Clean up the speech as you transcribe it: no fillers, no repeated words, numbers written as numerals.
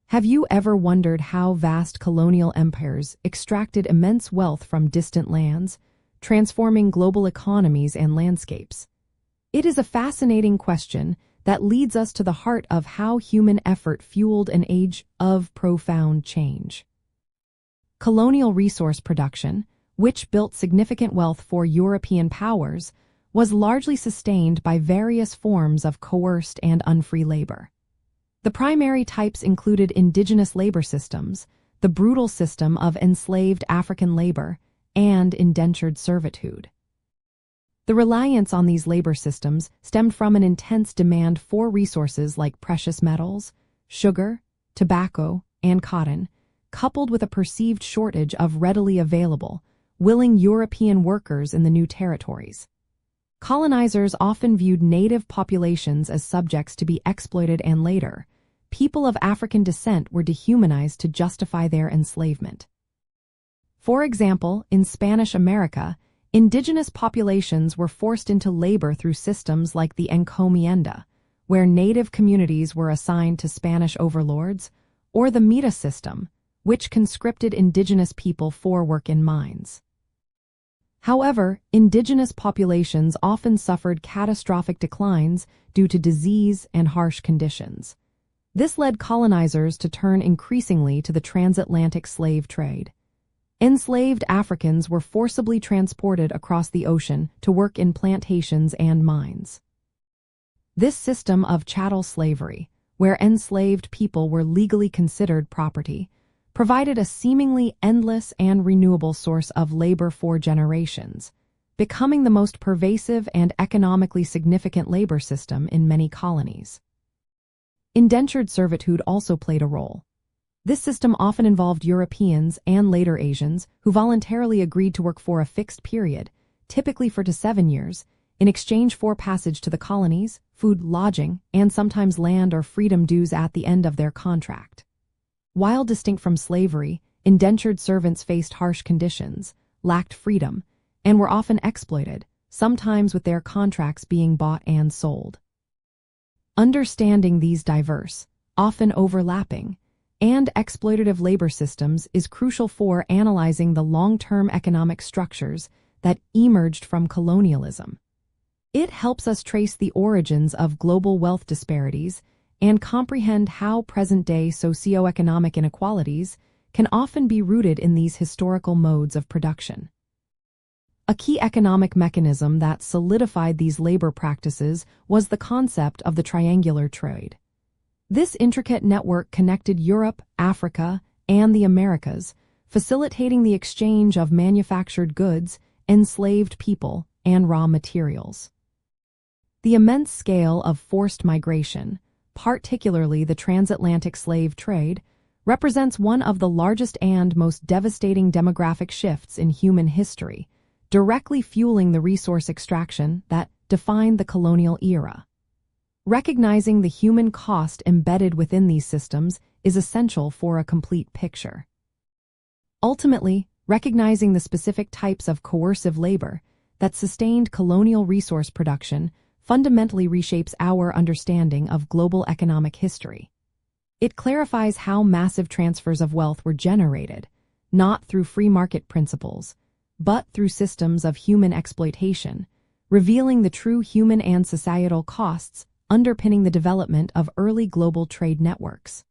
Have you ever wondered how vast colonial empires extracted immense wealth from distant lands, transforming global economies and landscapes? It is a fascinating question that leads us to the heart of how human effort fueled an age of profound change. Colonial resource production, which built significant wealth for European powers, was largely sustained by various forms of coerced and unfree labor. The primary types included indigenous labor systems, the brutal system of enslaved African labor, and indentured servitude. The reliance on these labor systems stemmed from an intense demand for resources like precious metals, sugar, tobacco, and cotton, coupled with a perceived shortage of readily available, willing European workers in the new territories. Colonizers often viewed native populations as subjects to be exploited, and later, people of African descent were dehumanized to justify their enslavement. For example, in Spanish America, indigenous populations were forced into labor through systems like the encomienda, where native communities were assigned to Spanish overlords, or the mita system, which conscripted indigenous people for work in mines. However, indigenous populations often suffered catastrophic declines due to disease and harsh conditions. This led colonizers to turn increasingly to the transatlantic slave trade. Enslaved Africans were forcibly transported across the ocean to work in plantations and mines. This system of chattel slavery, where enslaved people were legally considered property, provided a seemingly endless and renewable source of labor for generations, becoming the most pervasive and economically significant labor system in many colonies. Indentured servitude also played a role. This system often involved Europeans and later Asians who voluntarily agreed to work for a fixed period, typically 4 to 7 years, in exchange for passage to the colonies, food, lodging, and sometimes land or freedom dues at the end of their contract. While distinct from slavery, indentured servants faced harsh conditions, lacked freedom, and were often exploited, sometimes with their contracts being bought and sold. Understanding these diverse, often overlapping, and exploitative labor systems is crucial for analyzing the long-term economic structures that emerged from colonialism. It helps us trace the origins of global wealth disparities and comprehend how present-day socioeconomic inequalities can often be rooted in these historical modes of production. A key economic mechanism that solidified these labor practices was the concept of the triangular trade. This intricate network connected Europe, Africa, and the Americas, facilitating the exchange of manufactured goods, enslaved people, and raw materials. The immense scale of forced migration, particularly the transatlantic slave trade, represents one of the largest and most devastating demographic shifts in human history, directly fueling the resource extraction that defined the colonial era. Recognizing the human cost embedded within these systems is essential for a complete picture. Ultimately, recognizing the specific types of coercive labor that sustained colonial resource production fundamentally reshapes our understanding of global economic history. It clarifies how massive transfers of wealth were generated, not through free market principles, but through systems of human exploitation, revealing the true human and societal costs underpinning the development of early global trade networks.